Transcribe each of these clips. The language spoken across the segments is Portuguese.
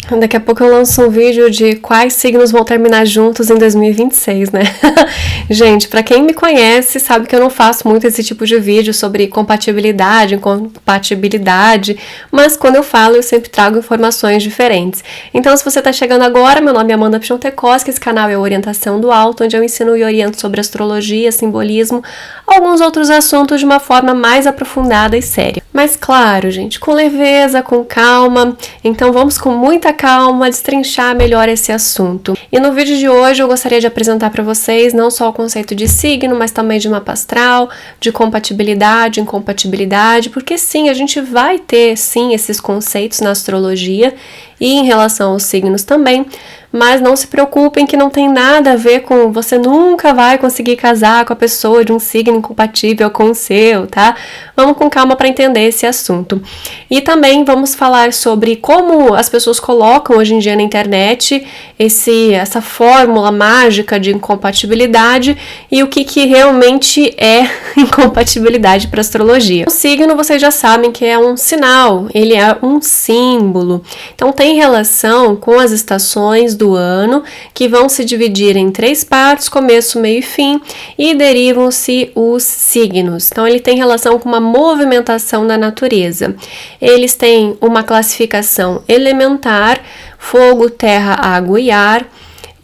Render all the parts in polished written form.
Daqui a pouco eu lanço um vídeo de quais signos vão terminar juntos em 2026, né? Gente, pra quem me conhece, sabe que eu não faço muito esse tipo de vídeo sobre compatibilidade, incompatibilidade, mas quando eu falo, eu sempre trago informações diferentes. Então, se você tá chegando agora, meu nome é Amanda Piontekowski, esse canal é Orientação do Alto, onde eu ensino e oriento sobre astrologia, simbolismo, alguns outros assuntos de uma forma mais aprofundada e séria. Mas claro, gente, com leveza, com calma, então vamos com muita calma destrinchar melhor esse assunto. E no vídeo de hoje eu gostaria de apresentar para vocês não só o conceito de signo, mas também de mapa astral, de compatibilidade, incompatibilidade, porque sim, a gente vai ter sim esses conceitos na astrologia e em relação aos signos também, mas não se preocupem que não tem nada a ver com você nunca vai conseguir casar com a pessoa de um signo incompatível com o seu, tá? Vamos com calma para entender esse assunto. E também vamos falar sobre como as pessoas colocam hoje em dia na internet essa fórmula mágica de incompatibilidade e o que realmente é incompatibilidade para astrologia. O signo vocês já sabem que é um sinal, ele é um símbolo. Então tem relação com as estações do ano, que vão se dividir em 3 partes, começo, meio e fim, e derivam-se os signos. Então, ele tem relação com uma movimentação da natureza. Eles têm uma classificação elementar, fogo, terra, água e ar,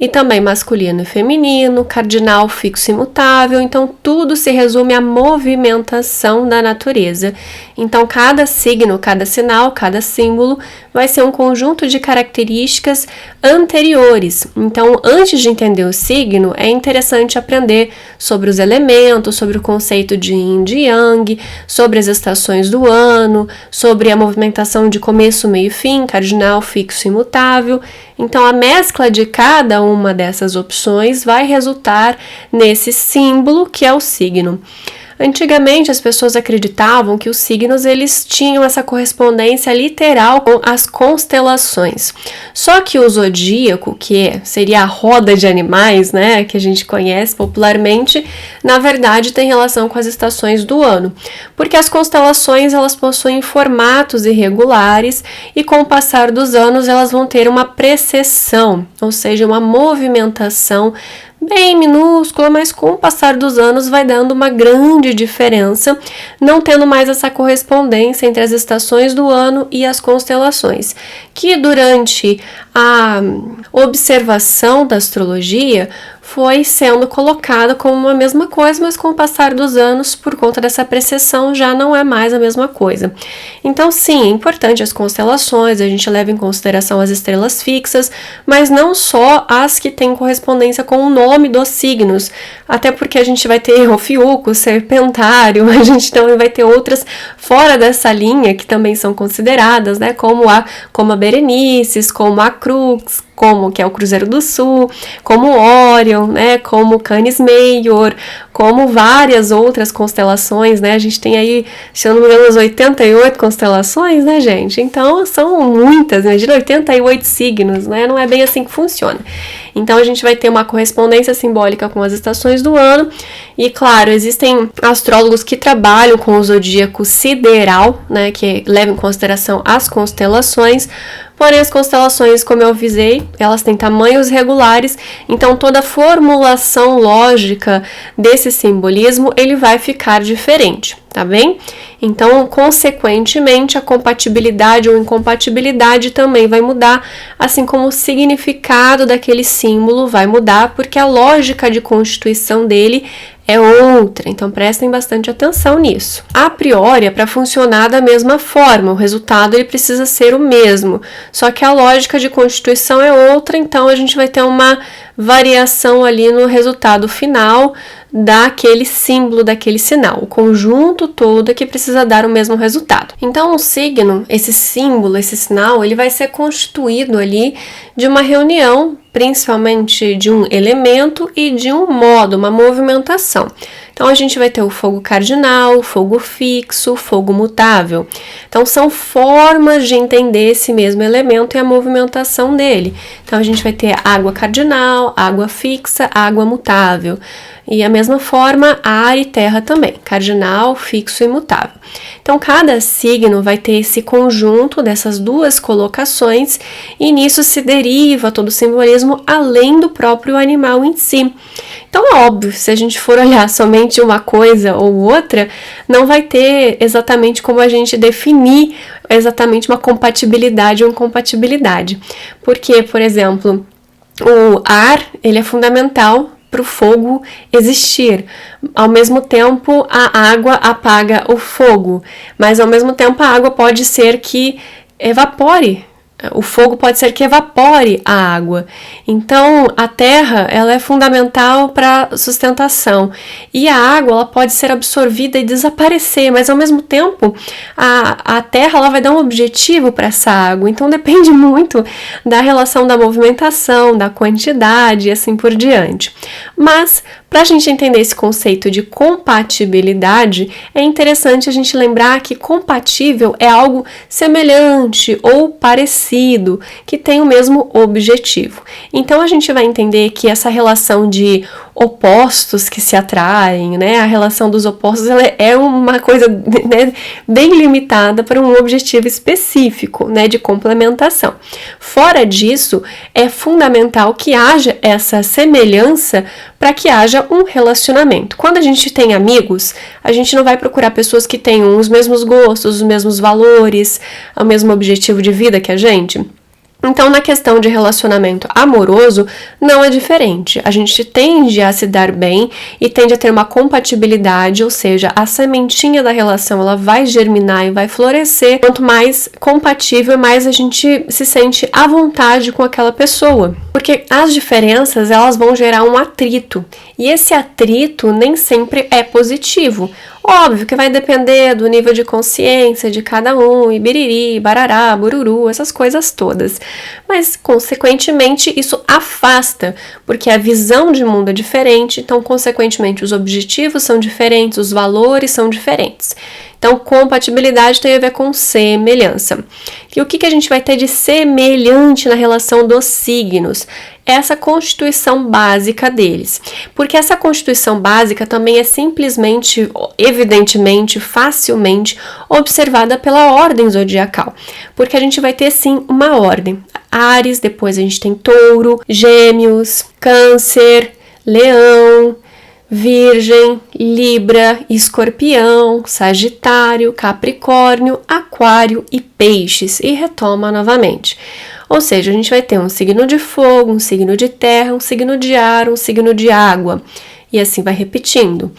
e também masculino e feminino, cardinal, fixo e imutável. Então, tudo se resume à movimentação da natureza. Então, cada signo, cada sinal, cada símbolo vai ser um conjunto de características anteriores. Então, antes de entender o signo, é interessante aprender sobre os elementos, sobre o conceito de yin e yang, sobre as estações do ano, sobre a movimentação de começo, meio e fim, cardinal, fixo e imutável. Então, a mescla de cada uma dessas opções vai resultar nesse símbolo que é o signo. Antigamente, as pessoas acreditavam que os signos eles tinham essa correspondência literal com as constelações. Só que o zodíaco, que seria a roda de animais, né, que a gente conhece popularmente, na verdade tem relação com as estações do ano, porque as constelações elas possuem formatos irregulares e com o passar dos anos elas vão ter uma precessão, ou seja, uma movimentação bem minúscula, mas com o passar dos anos vai dando uma grande diferença, não tendo mais essa correspondência entre as estações do ano e as constelações, que durante a observação da astrologia foi sendo colocada como uma mesma coisa, mas com o passar dos anos, por conta dessa precessão, já não é mais a mesma coisa. Então, sim, é importante as constelações, a gente leva em consideração as estrelas fixas, mas não só as que têm correspondência com o nome dos signos, até porque a gente vai ter Ofiuco, Serpentário, a gente também vai ter outras fora dessa linha que também são consideradas, né, como a Berenices, como a Crux, como que é o Cruzeiro do Sul, como Órion, né, como Canis Major, como várias outras constelações, né, a gente tem aí, se eu não me engano, as 88 constelações, né, gente, então são muitas, imagina 88 signos, né, não é bem assim que funciona. Então a gente vai ter uma correspondência simbólica com as estações do ano e, claro, existem astrólogos que trabalham com o zodíaco sideral, né, que levam em consideração as constelações. Porém, as constelações, como eu avisei, elas têm tamanhos regulares, então toda a formulação lógica desse simbolismo, ele vai ficar diferente, tá bem? Então, consequentemente, a compatibilidade ou incompatibilidade também vai mudar, assim como o significado daquele símbolo vai mudar, porque a lógica de constituição dele é outra, então prestem bastante atenção nisso. A priori, é para funcionar da mesma forma, o resultado ele precisa ser o mesmo, só que a lógica de constituição é outra, então a gente vai ter uma variação ali no resultado final daquele símbolo, daquele sinal. O conjunto todo é que precisa dar o mesmo resultado. Então, o signo, esse símbolo, esse sinal, ele vai ser constituído ali de uma reunião, principalmente de um elemento e de um modo, uma movimentação. Então, a gente vai ter o fogo cardinal, o fogo fixo, o fogo mutável. Então, são formas de entender esse mesmo elemento e a movimentação dele. Então, a gente vai ter água cardinal, água fixa, água mutável. E a mesma forma, ar e terra também, cardinal, fixo e mutável. Então, cada signo vai ter esse conjunto dessas duas colocações e nisso se deriva todo o simbolismo além do próprio animal em si. Então, é óbvio, se a gente for olhar somente uma coisa ou outra, não vai ter exatamente como a gente definir exatamente uma compatibilidade ou incompatibilidade. Porque, por exemplo, o ar, ele é fundamental para o fogo existir. Ao mesmo tempo, a água apaga o fogo, mas ao mesmo tempo a água pode ser que evapore. O fogo pode ser que evapore a água. Então, a terra, ela é fundamental para sustentação. E a água, ela pode ser absorvida e desaparecer, mas ao mesmo tempo, a terra, ela vai dar um objetivo para essa água. Então, depende muito da relação da movimentação, da quantidade e assim por diante. Mas, para a gente entender esse conceito de compatibilidade, é interessante a gente lembrar que compatível é algo semelhante ou parecido, que tem o mesmo objetivo. Então, a gente vai entender que essa relação de opostos que se atraem, né? A relação dos opostos, ela é uma coisa, né, bem limitada para um objetivo específico, né, de complementação. Fora disso, é fundamental que haja essa semelhança para que haja um relacionamento. Quando a gente tem amigos, a gente não vai procurar pessoas que tenham os mesmos gostos, os mesmos valores, o mesmo objetivo de vida que a gente. Então, na questão de relacionamento amoroso, não é diferente. A gente tende a se dar bem e tende a ter uma compatibilidade, ou seja, a sementinha da relação ela vai germinar e vai florescer. Quanto mais compatível, mais a gente se sente à vontade com aquela pessoa. Porque as diferenças, elas vão gerar um atrito. E esse atrito nem sempre é positivo. Óbvio que vai depender do nível de consciência de cada um, e biriri, barará, bururu, essas coisas todas. Mas, consequentemente, isso afasta, porque a visão de mundo é diferente, então, consequentemente, os objetivos são diferentes, os valores são diferentes. Então, compatibilidade tem a ver com semelhança. E o que a gente vai ter de semelhante na relação dos signos? Essa constituição básica deles. Porque essa constituição básica também é simplesmente, evidentemente, facilmente observada pela ordem zodiacal. Porque a gente vai ter, sim, uma ordem. Áries, depois a gente tem Touro, Gêmeos, Câncer, Leão, Virgem, Libra, Escorpião, Sagitário, Capricórnio, Aquário e Peixes. E retoma novamente. Ou seja, a gente vai ter um signo de fogo, um signo de terra, um signo de ar, um signo de água. E assim vai repetindo.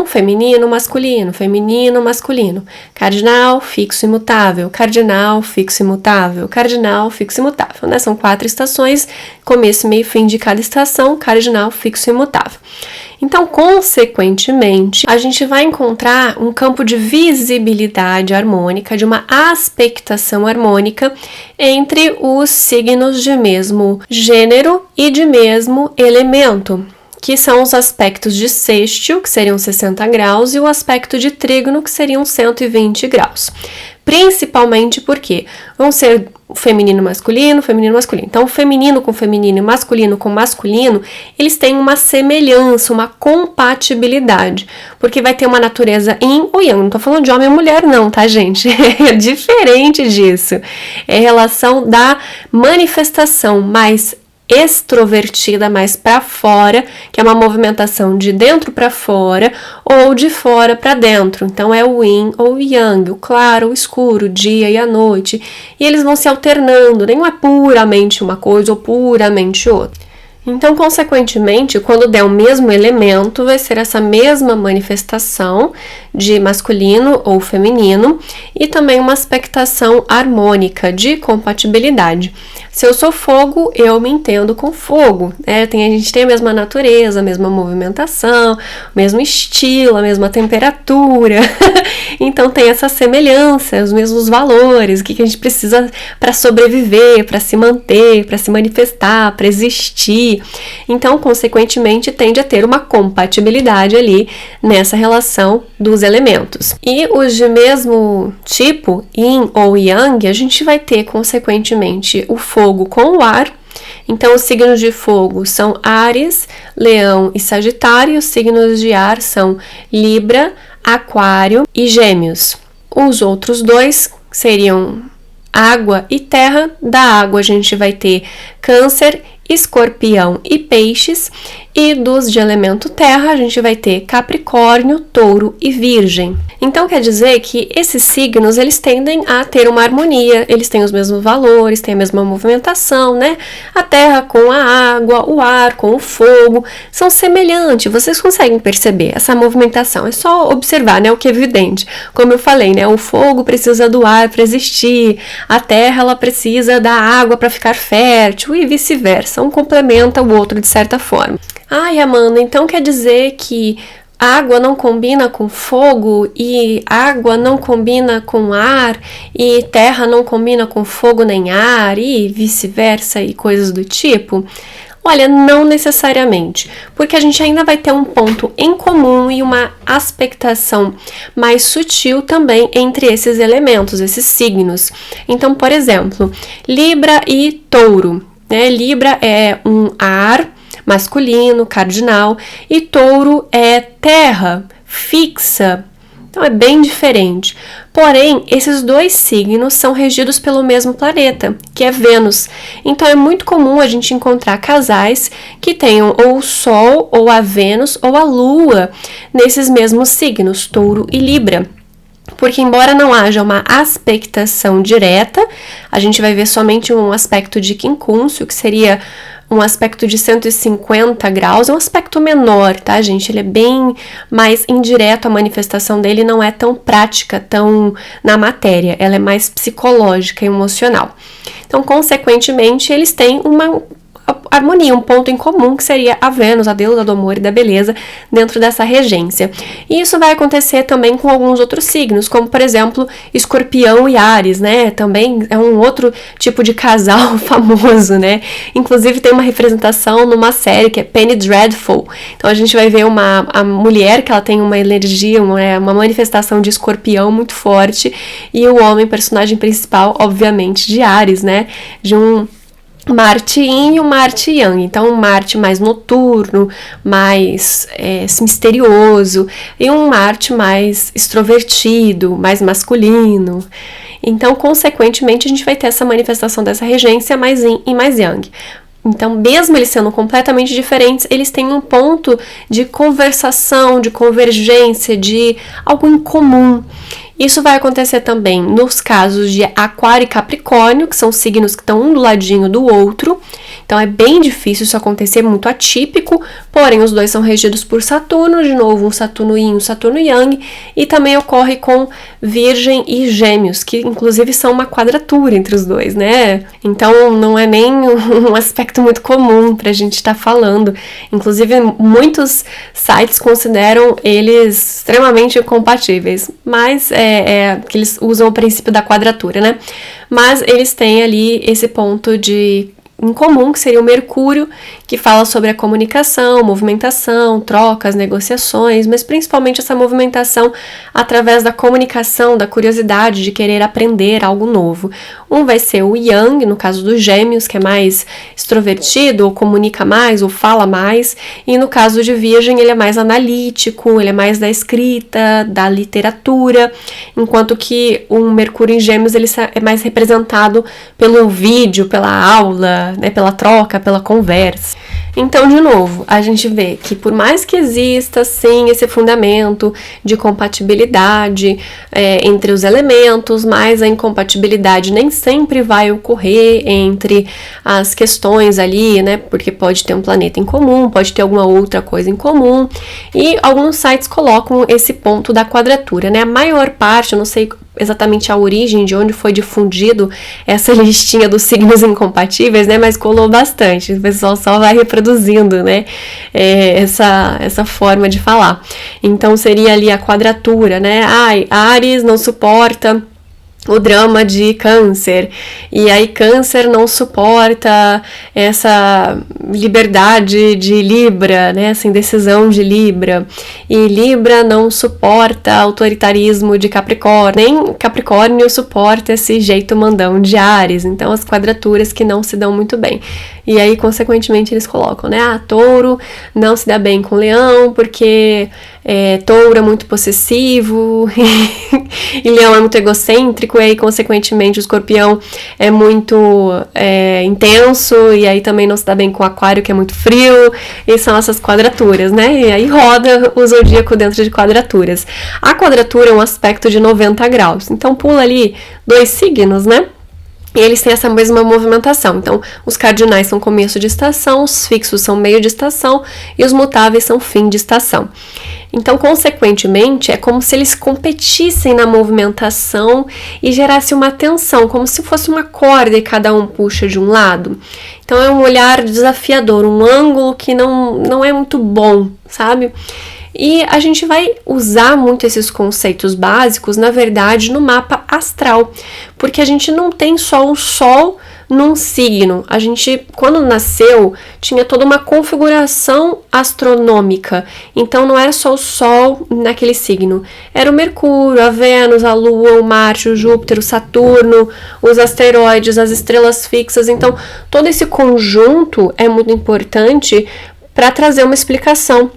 Feminino, masculino, feminino, masculino. Cardinal, fixo, imutável. Cardinal, fixo, imutável. Cardinal, fixo, imutável. Né? São 4 estações, começo, meio e fim de cada estação, cardinal, fixo, imutável. Então, consequentemente, a gente vai encontrar um campo de visibilidade harmônica, de uma aspectação harmônica entre os signos de mesmo gênero e de mesmo elemento, que são os aspectos de sextil, que seriam 60 graus, e o aspecto de trígono, que seriam 120 graus. Principalmente porque vão ser feminino, masculino, feminino, masculino. Então, feminino com feminino e masculino com masculino, eles têm uma semelhança, uma compatibilidade, porque vai ter uma natureza yin ou yang. Não tô falando de homem ou mulher não, tá, gente? É diferente disso. É relação da manifestação mais extrovertida, mais para fora, que é uma movimentação de dentro para fora ou de fora para dentro. Então é o yin ou o yang, o claro, o escuro, o dia e a noite. E eles vão se alternando, nem é puramente uma coisa ou puramente outra. Então, consequentemente, quando der o mesmo elemento, vai ser essa mesma manifestação de masculino ou feminino e também uma aspectação harmônica de compatibilidade. Se eu sou fogo, eu me entendo com fogo, né? A gente tem a mesma natureza, a mesma movimentação, o mesmo estilo, a mesma temperatura. Então, tem essa semelhança, os mesmos valores, o que a gente precisa para sobreviver, para se manter, para se manifestar, para existir. si. Então, consequentemente, tende a ter uma compatibilidade ali nessa relação dos elementos. E os de mesmo tipo, yin ou yang, a gente vai ter, consequentemente, o fogo com o ar. Então, os signos de fogo são Áries, Leão e Sagitário. Os signos de ar são Libra, Aquário e Gêmeos. Os outros dois seriam água e terra. Da água a gente vai ter Câncer, Escorpião e Peixes, e dos de elemento terra a gente vai ter Capricórnio, Touro e Virgem. Então quer dizer que esses signos eles tendem a ter uma harmonia, eles têm os mesmos valores, têm a mesma movimentação, né? A terra com a água, o ar com o fogo, são semelhantes, vocês conseguem perceber essa movimentação, é só observar, né? O que é evidente, como eu falei, né? O fogo precisa do ar para existir, a terra ela precisa da água para ficar fértil e vice-versa, um complementa o outro de certa forma. Ai, Amanda, então quer dizer que água não combina com fogo e água não combina com ar e terra não combina com fogo nem ar e vice-versa e coisas do tipo? Olha, não necessariamente, porque a gente ainda vai ter um ponto em comum e uma aspectação mais sutil também entre esses elementos, esses signos. Então, por exemplo, Libra e Touro, né? Libra é um ar masculino, cardinal, e Touro é terra, fixa. Então é bem diferente. Porém, esses dois signos são regidos pelo mesmo planeta, que é Vênus. Então é muito comum a gente encontrar casais que tenham ou o Sol, ou a Vênus, ou a Lua nesses mesmos signos, Touro e Libra. Porque embora não haja uma aspectação direta, a gente vai ver somente um aspecto de quincúncio, que seria um aspecto de 150 graus, é um aspecto menor, tá, gente? Ele é bem mais indireto, a manifestação dele não é tão prática, tão na matéria, ela é mais psicológica e emocional. Então, consequentemente, eles têm uma harmonia, um ponto em comum que seria a Vênus, a deusa do amor e da beleza, dentro dessa regência. E isso vai acontecer também com alguns outros signos, como por exemplo, Escorpião e Áries, né? Também é um outro tipo de casal famoso, né? Inclusive tem uma representação numa série que é Penny Dreadful. Então a gente vai ver a mulher que ela tem uma energia, uma manifestação de Escorpião muito forte, e o homem, personagem principal, obviamente, de Áries, né? De um Marte Yin e um Marte Yang. Então, um Marte mais noturno, mais misterioso, e um Marte mais extrovertido, mais masculino. Então, consequentemente, a gente vai ter essa manifestação dessa regência mais Yin e mais Yang. Então, mesmo eles sendo completamente diferentes, eles têm um ponto de conversação, de convergência, de algo em comum. Isso vai acontecer também nos casos de Aquário e Capricórnio, que são signos que estão um do ladinho do outro. Então é bem difícil isso acontecer, muito atípico, porém os dois são regidos por Saturno, de novo um Saturno Yin, um Saturno Yang, e também ocorre com Virgem e Gêmeos, que inclusive são uma quadratura entre os dois, né? Então não é nem um aspecto muito comum pra gente estar falando. Inclusive muitos sites consideram eles extremamente incompatíveis, mas que eles usam o princípio da quadratura, né? Mas eles têm ali esse ponto em comum, que seria o Mercúrio, que fala sobre a comunicação, movimentação, trocas, negociações, mas principalmente essa movimentação através da comunicação, da curiosidade, de querer aprender algo novo. Um vai ser o Yang, no caso dos Gêmeos, que é mais extrovertido, ou comunica mais, ou fala mais, e no caso de Virgem, ele é mais analítico, ele é mais da escrita, da literatura, enquanto que o Mercúrio em Gêmeos, ele é mais representado pelo vídeo, pela aula, né, pela troca, pela conversa. Então, de novo, a gente vê que por mais que exista, sim, esse fundamento de compatibilidade entre os elementos, mas a incompatibilidade nem sempre vai ocorrer entre as questões ali, né, porque pode ter um planeta em comum, pode ter alguma outra coisa em comum, e alguns sites colocam esse ponto da quadratura, né, a maior parte, eu não sei exatamente a origem de onde foi difundido essa listinha dos signos incompatíveis, né, mas colou bastante, o pessoal só vai reproduzindo, né, essa forma de falar. Então seria ali a quadratura, né, Áries não suporta o drama de Câncer, e aí Câncer não suporta essa liberdade de Libra, né, essa indecisão de Libra, e Libra não suporta autoritarismo de Capricórnio, nem Capricórnio suporta esse jeito mandão de Áries, então as quadraturas que não se dão muito bem. E aí, consequentemente, eles colocam, né, Touro não se dá bem com Leão, porque Touro é muito possessivo, e Leão é muito egocêntrico, e aí, consequentemente, o Escorpião é muito intenso, e aí também não se dá bem com o Aquário, que é muito frio, e são essas quadraturas, né? E aí roda o zodíaco dentro de quadraturas. A quadratura é um aspecto de 90 graus, então pula ali 2 signos, né? E eles têm essa mesma movimentação. Então, os cardinais são começo de estação, os fixos são meio de estação e os mutáveis são fim de estação. Então, consequentemente, é como se eles competissem na movimentação e gerasse uma tensão, como se fosse uma corda e cada um puxa de um lado. Então, é um olhar desafiador, um ângulo que não é muito bom, sabe? E a gente vai usar muito esses conceitos básicos, na verdade, no mapa astral, porque a gente não tem só o Sol num signo. A gente, quando nasceu, tinha toda uma configuração astronômica. Então, não era só o Sol naquele signo. Era o Mercúrio, a Vênus, a Lua, o Marte, o Júpiter, o Saturno, os asteroides, as estrelas fixas. Então, todo esse conjunto é muito importante para trazer uma explicação.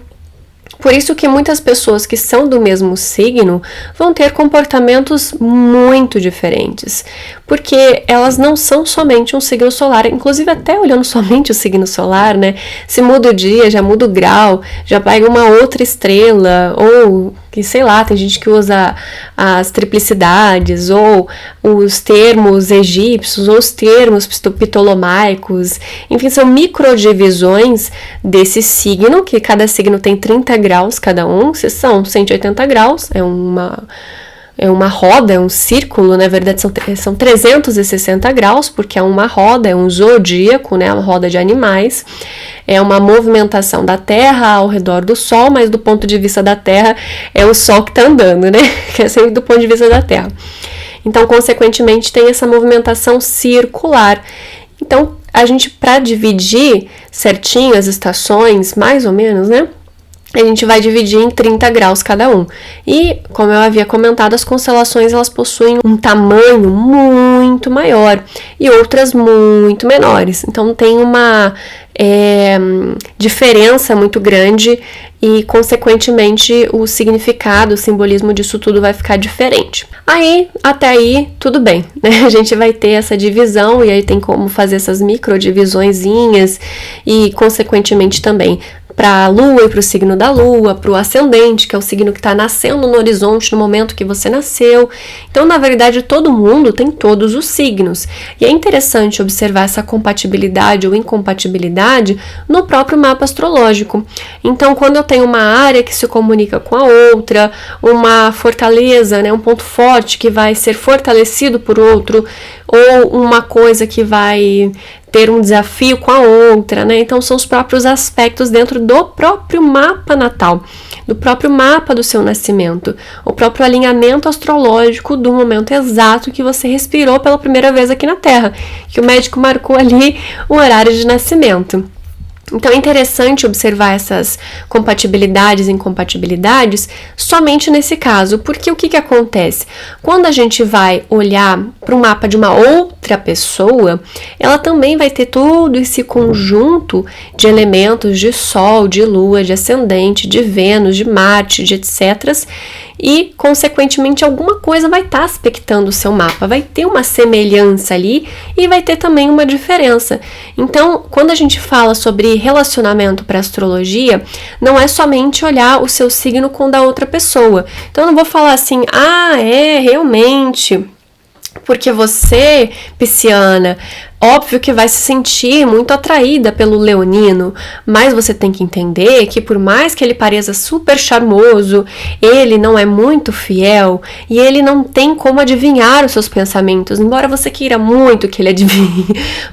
Por isso que muitas pessoas que são do mesmo signo vão ter comportamentos muito diferentes, porque elas não são somente um signo solar, inclusive até olhando somente o signo solar, né? Se muda o dia, já muda o grau, já pega uma outra estrela, ou que sei lá, tem gente que usa as triplicidades, ou os termos egípcios, ou os termos ptolomaicos, enfim, são microdivisões desse signo, que cada signo tem 30 graus cada um, se são 180 graus, é uma roda, é um círculo, na verdade são 360 graus, porque é uma roda, é um zodíaco, né, uma roda de animais, é uma movimentação da Terra ao redor do Sol, mas do ponto de vista da Terra é o Sol que está andando, né, que é sempre do ponto de vista da Terra. Então, consequentemente, tem essa movimentação circular. Então, a gente, para dividir certinho as estações, mais ou menos, né, a gente vai dividir em 30 graus cada um. E, como eu havia comentado, as constelações elas possuem um tamanho muito maior e outras muito menores. Então, tem uma diferença muito grande e, consequentemente, o significado, o simbolismo disso tudo vai ficar diferente. Aí, até aí, tudo bem, né? A gente vai ter essa divisão e aí tem como fazer essas microdivisõezinhas e, consequentemente, também para a Lua e para o signo da Lua, para o ascendente, que é o signo que está nascendo no horizonte no momento que você nasceu. Então, na verdade, todo mundo tem todos os signos. E é interessante observar essa compatibilidade ou incompatibilidade no próprio mapa astrológico. Então, quando eu tenho uma área que se comunica com a outra, uma fortaleza, né, um ponto forte que vai ser fortalecido por outro, ou uma coisa que vai ter um desafio com a outra, né? Então, são os próprios aspectos dentro do próprio mapa natal, do próprio mapa do seu nascimento, o próprio alinhamento astrológico do momento exato que você respirou pela primeira vez aqui na Terra, que o médico marcou ali o horário de nascimento. Então, é interessante observar essas compatibilidades e incompatibilidades somente nesse caso, porque o que acontece? Quando a gente vai olhar para o mapa de uma outra pessoa, ela também vai ter todo esse conjunto de elementos de Sol, de Lua, de Ascendente, de Vênus, de Marte, de etc. E, consequentemente, alguma coisa vai estar aspectando o seu mapa, vai ter uma semelhança ali e vai ter também uma diferença. Então, quando a gente fala sobre relacionamento para astrologia, não é somente olhar o seu signo com o da outra pessoa. Então, eu não vou falar assim, realmente, porque você, pisciana, Óbvio que vai se sentir muito atraída pelo leonino, mas você tem que entender que por mais que ele pareça super charmoso, ele não é muito fiel e ele não tem como adivinhar os seus pensamentos, embora você queira muito que ele adivinhe.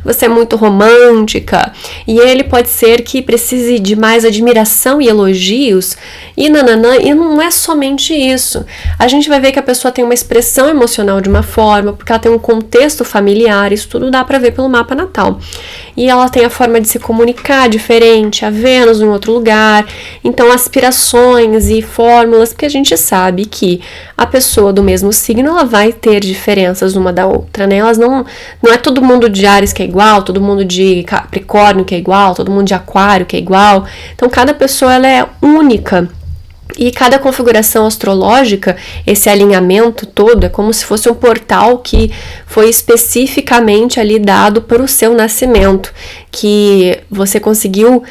Você é muito romântica e ele pode ser que precise de mais admiração e elogios e nananã, e não é somente isso. A gente vai ver que a pessoa tem uma expressão emocional de uma forma, porque ela tem um contexto familiar, isso tudo dá pra ver pelo mapa natal. E ela tem a forma de se comunicar diferente, a Vênus em outro lugar, então aspirações e fórmulas, porque a gente sabe que a pessoa do mesmo signo, ela vai ter diferenças uma da outra, né? Elas não é todo mundo de Áries que é igual, todo mundo de Capricórnio que é igual, todo mundo de Aquário que é igual, então cada pessoa ela é única. E cada configuração astrológica, esse alinhamento todo, é como se fosse um portal que foi especificamente ali dado para o seu nascimento, que você conseguiu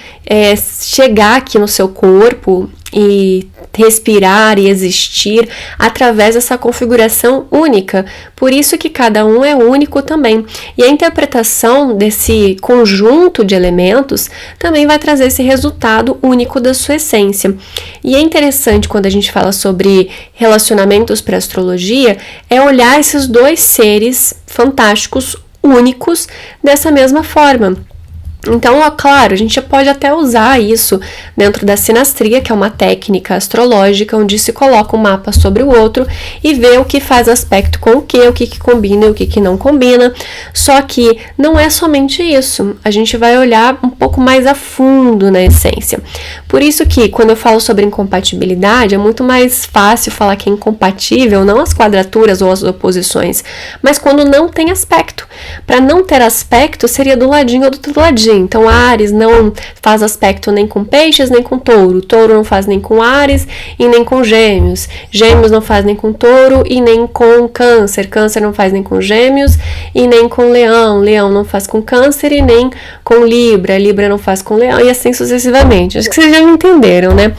chegar aqui no seu corpo e respirar e existir através dessa configuração única. Por isso que cada um é único também. E a interpretação desse conjunto de elementos também vai trazer esse resultado único da sua essência. E é interessante quando a gente fala sobre relacionamentos para astrologia, é olhar esses dois seres fantásticos, únicos, dessa mesma forma. Então, claro, a gente pode até usar isso dentro da sinastria, que é uma técnica astrológica, onde se coloca um mapa sobre o outro e vê o que faz aspecto com o que combina e o que não combina. Só que não é somente isso, a gente vai olhar um pouco mais a fundo na essência. Por isso que, quando eu falo sobre incompatibilidade, é muito mais fácil falar que é incompatível, não as quadraturas ou as oposições, mas quando não tem aspecto. Para não ter aspecto, seria do ladinho ou do outro ladinho. Então, Áries não faz aspecto nem com Peixes, nem com Touro. Touro não faz nem com Áries e nem com Gêmeos. Gêmeos não faz nem com Touro e nem com Câncer. Câncer não faz nem com Gêmeos e nem com Leão. Leão não faz com Câncer e nem com Libra. Libra não faz com Leão e assim sucessivamente. Acho que vocês já me entenderam, né?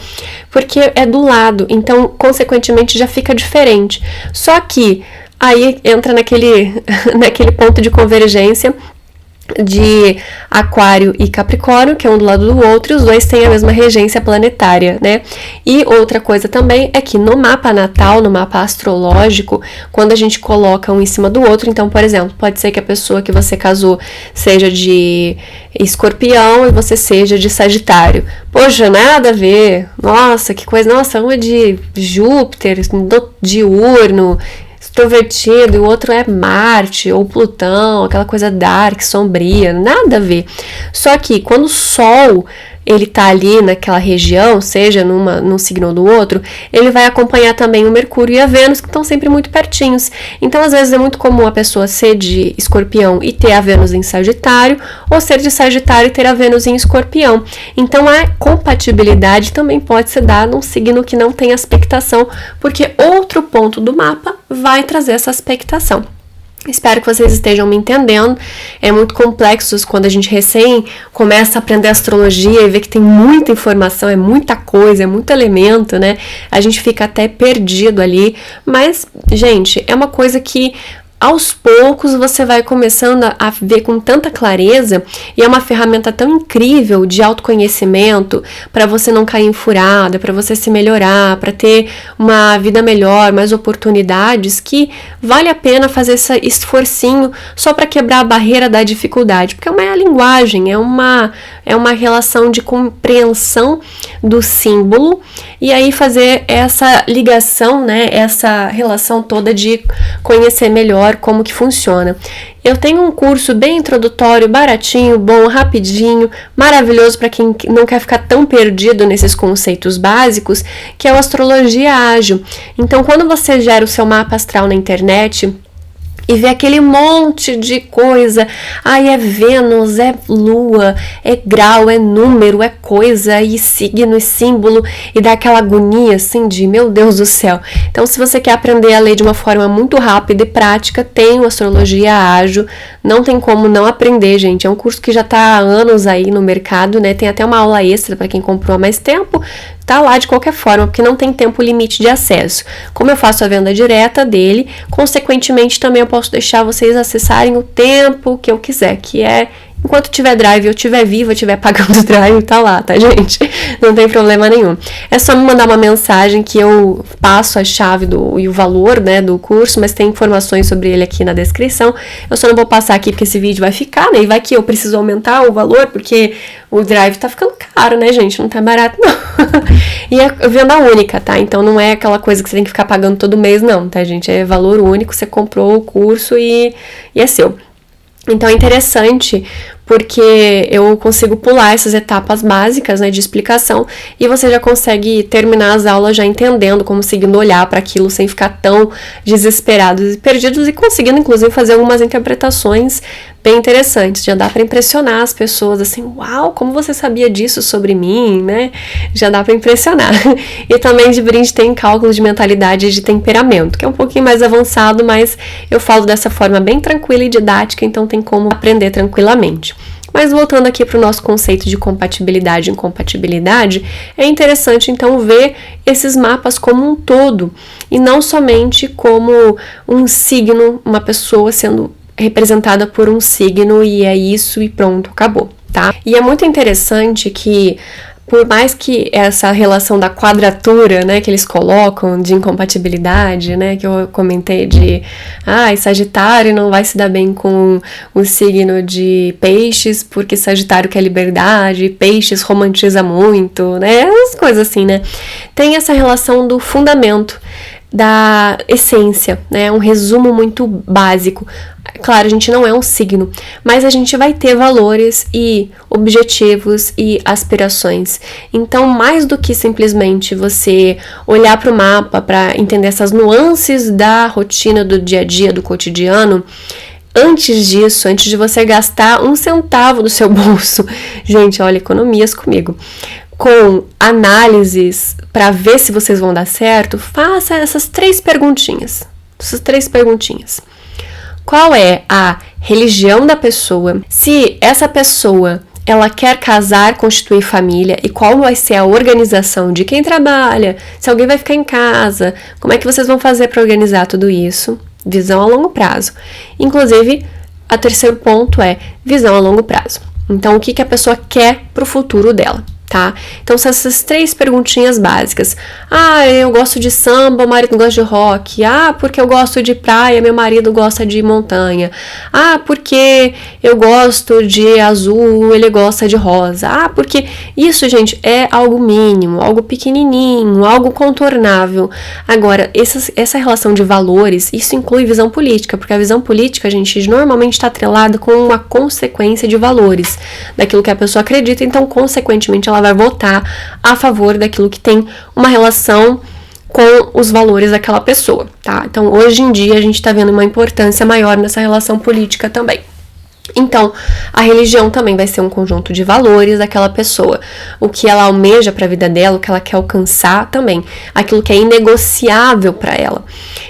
Porque é do lado, então, consequentemente, já fica diferente. Só que aí entra naquele ponto de convergência de Aquário e Capricórnio, que é um do lado do outro, e os dois têm a mesma regência planetária, né? E outra coisa também é que no mapa natal, no mapa astrológico, quando a gente coloca um em cima do outro, então, por exemplo, pode ser que a pessoa que você casou seja de Escorpião e você seja de Sagitário. Poxa, nada a ver. Nossa, que coisa. Nossa, um é de Júpiter, diurno, extrovertido, e o outro é Marte ou Plutão, aquela coisa dark, sombria, nada a ver. Só que quando o Sol ele tá ali naquela região, seja num signo ou do outro, ele vai acompanhar também o Mercúrio e a Vênus, que estão sempre muito pertinhos. Então, às vezes, é muito comum a pessoa ser de Escorpião e ter a Vênus em Sagitário, ou ser de Sagitário e ter a Vênus em Escorpião. Então, a compatibilidade também pode ser dada num signo que não tem aspectação, porque outro ponto do mapa vai trazer essa aspectação. Espero que vocês estejam me entendendo. É muito complexo quando a gente recém começa a aprender astrologia e vê que tem muita informação, é muita coisa, é muito elemento, né? A gente fica até perdido ali. Mas, gente, é uma coisa que aos poucos você vai começando a ver com tanta clareza, e é uma ferramenta tão incrível de autoconhecimento para você não cair em furada, para você se melhorar, para ter uma vida melhor, mais oportunidades, que vale a pena fazer esse esforcinho só para quebrar a barreira da dificuldade, porque é uma linguagem, é uma relação de compreensão do símbolo, e aí fazer essa ligação, né, essa relação toda de conhecer melhor como que funciona. Eu tenho um curso bem introdutório, baratinho, bom, rapidinho, maravilhoso para quem não quer ficar tão perdido nesses conceitos básicos, que é o Astrologia Ágil. Então, quando você gera o seu mapa astral na internet e vê aquele monte de coisa, aí é Vênus, é Lua, é grau, é número, é coisa, e signo e símbolo, e dá aquela agonia assim de, meu Deus do céu. Então, se você quer aprender a ler de uma forma muito rápida e prática, tem o Astrologia Ágil, não tem como não aprender, gente. É um curso que já está há anos aí no mercado, né? Tem até uma aula extra para quem comprou há mais tempo. Tá lá de qualquer forma, porque não tem tempo limite de acesso. Como eu faço a venda direta dele, consequentemente também eu posso deixar vocês acessarem o tempo que eu quiser, que é enquanto tiver drive, eu estiver viva, estiver pagando o drive, tá lá, tá, gente? Não tem problema nenhum. É só me mandar uma mensagem que eu passo a chave e o valor, né, do curso, mas tem informações sobre ele aqui na descrição. Eu só não vou passar aqui porque esse vídeo vai ficar, né? E vai que eu preciso aumentar o valor, porque o drive tá ficando caro, né, gente? Não tá barato, não. E é venda única, tá? Então não é aquela coisa que você tem que ficar pagando todo mês, não, tá, gente? É valor único, você comprou o curso e é seu. Então é interessante porque eu consigo pular essas etapas básicas, né, de explicação, e você já consegue terminar as aulas já entendendo, conseguindo olhar para aquilo sem ficar tão desesperados e perdidos, e conseguindo inclusive fazer algumas interpretações bem interessantes. Já dá para impressionar as pessoas assim, uau, como você sabia disso sobre mim, né? Já dá para impressionar. E também de brinde tem cálculo de mentalidade e de temperamento, que é um pouquinho mais avançado, mas eu falo dessa forma bem tranquila e didática, então tem como aprender tranquilamente. Mas voltando aqui para o nosso conceito de compatibilidade e incompatibilidade, é interessante então ver esses mapas como um todo e não somente como um signo, uma pessoa sendo representada por um signo e é isso e pronto, acabou, tá? E é muito interessante que por mais que essa relação da quadratura, né, que eles colocam de incompatibilidade, né, que eu comentei de, Sagitário não vai se dar bem com o signo de Peixes, porque Sagitário quer liberdade, Peixes romantiza muito, né, as coisas assim, né. Tem essa relação do fundamento, da essência, né, um resumo muito básico. Claro, a gente não é um signo, mas a gente vai ter valores e objetivos e aspirações. Então, mais do que simplesmente você olhar para o mapa para entender essas nuances da rotina do dia a dia, do cotidiano, antes disso, antes de você gastar um centavo do seu bolso, gente, olha, economias comigo, com análises para ver se vocês vão dar certo, faça essas 3 perguntinhas. Qual é a religião da pessoa? Se essa pessoa ela quer casar, constituir família, e qual vai ser a organização de quem trabalha, se alguém vai ficar em casa, como é que vocês vão fazer para organizar tudo isso? Visão a longo prazo. Inclusive, o terceiro ponto é visão a longo prazo. Então, o que a pessoa quer para o futuro dela? Tá? Então, são essas 3 perguntinhas básicas. Eu gosto de samba, o marido gosta de rock. Porque eu gosto de praia, meu marido gosta de montanha. Porque eu gosto de azul, ele gosta de rosa. Porque isso, gente, é algo mínimo, algo pequenininho, algo contornável. Agora, essa relação de valores, isso inclui visão política, porque a visão política, gente, normalmente está atrelada com uma consequência de valores, daquilo que a pessoa acredita, então, consequentemente, ela vai votar a favor daquilo que tem uma relação com os valores daquela pessoa, tá? Então, hoje em dia, a gente está vendo uma importância maior nessa relação política também. Então, a religião também vai ser um conjunto de valores daquela pessoa, o que ela almeja para a vida dela, o que ela quer alcançar também, aquilo que é inegociável para ela.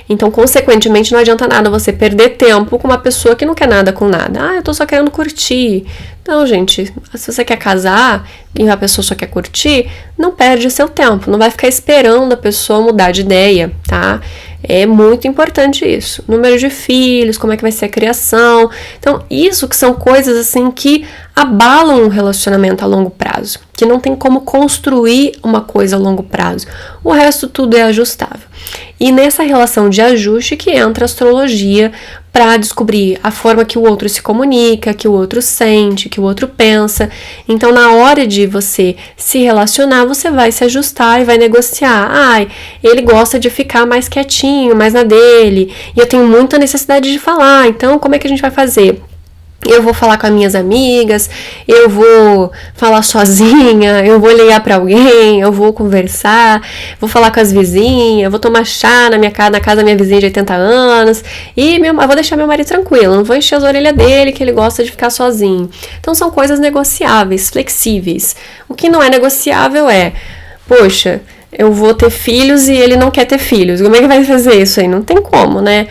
Então, consequentemente, não adianta nada você perder tempo com uma pessoa que não quer nada com nada. Eu tô só querendo curtir. Então, gente, se você quer casar e a pessoa só quer curtir, não perde seu tempo, não vai ficar esperando a pessoa mudar de ideia, tá? É muito importante isso. Número de filhos, como é que vai ser a criação. Então, isso que são coisas assim que abalam um relacionamento a longo prazo, que não tem como construir uma coisa a longo prazo. O resto tudo é ajustável. E nessa relação de ajuste que entra a astrologia para descobrir a forma que o outro se comunica, que o outro sente, que o outro pensa. Então, na hora de você se relacionar, você vai se ajustar e vai negociar. Ele gosta de ficar mais quietinho, mais na dele, e eu tenho muita necessidade de falar, então como é que a gente vai fazer? Eu vou falar com as minhas amigas, eu vou falar sozinha, eu vou ligar para alguém, eu vou conversar, vou falar com as vizinhas, vou tomar chá na casa da minha vizinha de 80 anos e eu vou deixar meu marido tranquilo, não vou encher as orelhas dele que ele gosta de ficar sozinho. Então são coisas negociáveis, flexíveis. O que não é negociável é, poxa, eu vou ter filhos e ele não quer ter filhos. Como é que vai fazer isso aí? Não tem como, né?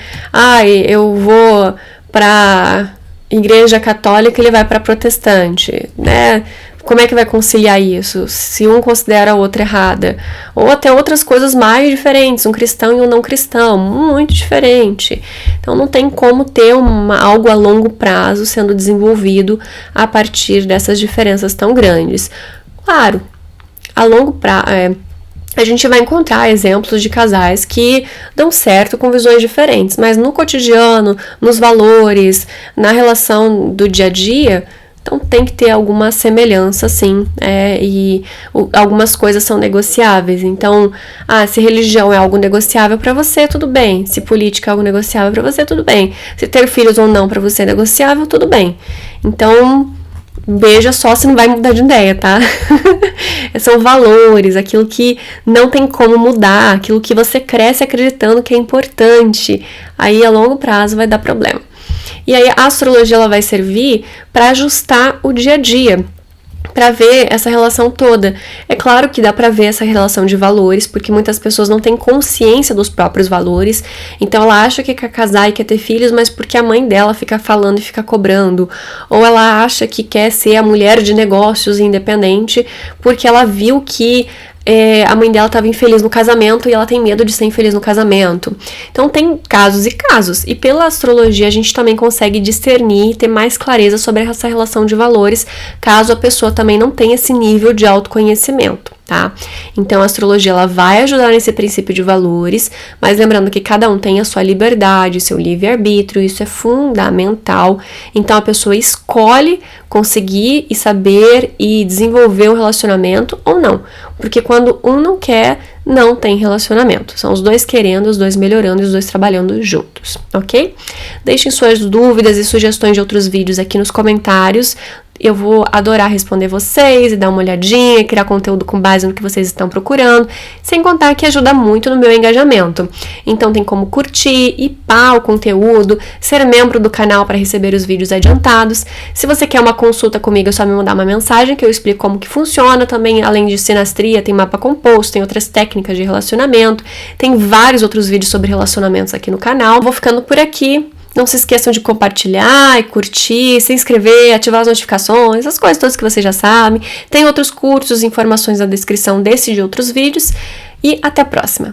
Eu vou pra Igreja Católica, ele vai para protestante, né? Como é que vai conciliar isso? Se um considera a outra errada. Ou até outras coisas mais diferentes, um cristão e um não cristão, muito diferente. Então não tem como ter algo a longo prazo sendo desenvolvido a partir dessas diferenças tão grandes. Claro, a longo prazo, a gente vai encontrar exemplos de casais que dão certo com visões diferentes, mas no cotidiano, nos valores, na relação do dia a dia, então tem que ter alguma semelhança, sim, e algumas coisas são negociáveis. Então, se religião é algo negociável para você, tudo bem. Se política é algo negociável para você, tudo bem. Se ter filhos ou não para você é negociável, tudo bem. Então, veja só se não vai mudar de ideia, tá? São valores, aquilo que não tem como mudar, aquilo que você cresce acreditando que é importante. Aí, a longo prazo, vai dar problema. E aí, a astrologia ela vai servir para ajustar o dia a dia, para ver essa relação toda. É claro que dá para ver essa relação de valores, porque muitas pessoas não têm consciência dos próprios valores, então ela acha que quer casar e quer ter filhos, mas porque a mãe dela fica falando e fica cobrando, ou ela acha que quer ser a mulher de negócios independente, porque ela viu que a mãe dela estava infeliz no casamento e ela tem medo de ser infeliz no casamento. Então tem casos e casos, e pela astrologia a gente também consegue discernir e ter mais clareza sobre essa relação de valores, caso a pessoa também não tenha esse nível de autoconhecimento, tá? Então a astrologia ela vai ajudar nesse princípio de valores, mas lembrando que cada um tem a sua liberdade, seu livre-arbítrio, isso é fundamental. Então a pessoa escolhe conseguir e saber e desenvolver um relacionamento ou não, porque quando um não quer, não tem relacionamento. São os dois querendo, os dois melhorando e os dois trabalhando juntos, ok? Deixem suas dúvidas e sugestões de outros vídeos aqui nos comentários. Eu vou adorar responder vocês e dar uma olhadinha, criar conteúdo com base no que vocês estão procurando, sem contar que ajuda muito no meu engajamento. Então tem como curtir, ipar o conteúdo, ser membro do canal para receber os vídeos adiantados. Se você quer uma consulta comigo, é só me mandar uma mensagem que eu explico como que funciona. Também, além de sinastria, tem mapa composto, tem outras técnicas de relacionamento, tem vários outros vídeos sobre relacionamentos aqui no canal. Vou ficando por aqui. Não se esqueçam de compartilhar e curtir, se inscrever, ativar as notificações, as coisas todas que vocês já sabem. Tem outros cursos, informações na descrição desse e de outros vídeos. E até a próxima!